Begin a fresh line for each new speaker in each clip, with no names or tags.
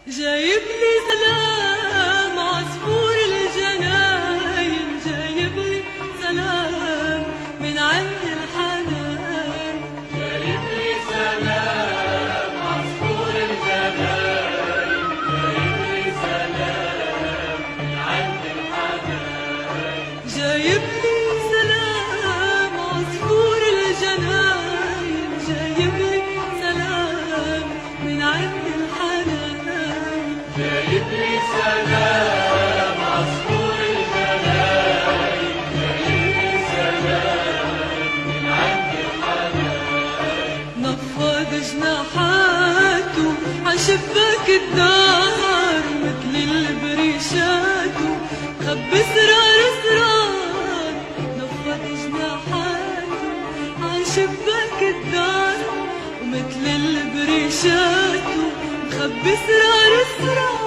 جايب لي سلام عصفور الجناين، جايب لي سلام من عند الحنان،
جايب لي سلام عصفور الجناين، جايب لي سلام من عند الحنان،
جايب لي سلام عصفور الجناين، جايب لي سلام من عند الحنان،
جايب لي سلام عصفور الجناين، جايب لي سلام من عند الحنان.
نفض جناحاته عشباك الدار مثل البريشات، خبي اسرار اسرار. نفض جناحاته عشباك الدار ومثل البريشات، خبي اسرار اسرار.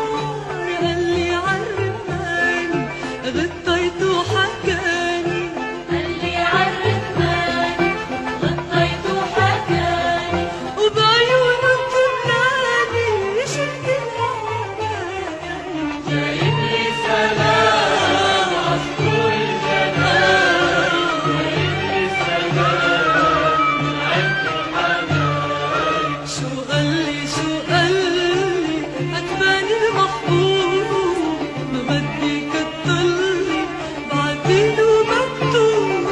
قال لي عرفاني غطيته وحكاني،
قال لي عرفاني غطيت وحكاني،
وبعيونه بتمناني شفت الأماني.
جايب لي سلام عصفور الجناين، جايب لي سلام من عند الحنان.
شو قالي شو قالي عجباني المحبوب، ما بدي كترلي بعتيله مكتوب.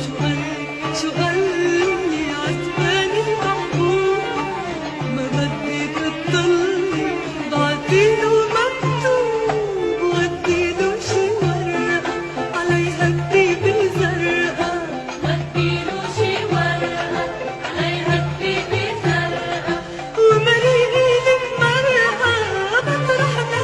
شو قالي شو قالي عجباني المحبوب، ما بدي كترلي بعتيله مكتوب. وديله شي ورقة عليها كتيبة زرقاء،
وديله شي ورقة عليها كتيبة زرقاء،
ومريني المرقة مطرح ما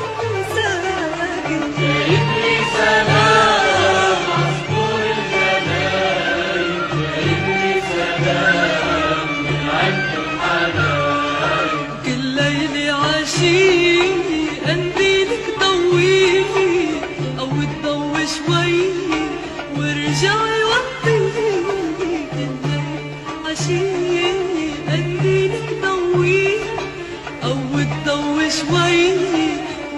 ساكن.
جايب لي سلام عصفور الجناين، جايب لي سلام من عند الحنان.
كل ليلة عشية قنديلك ضويلي أو تضوي شوي وارجعي وطيلي. كل ليلة عشية قنديلك ضويلي أو تضوي شوي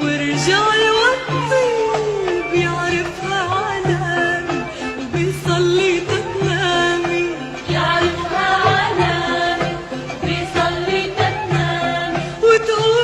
وارجعي وطيلي. بيعرفها علامي وبيصلي تتنامي،
يعرفها علامي بيصلي تتنامي،
وتقول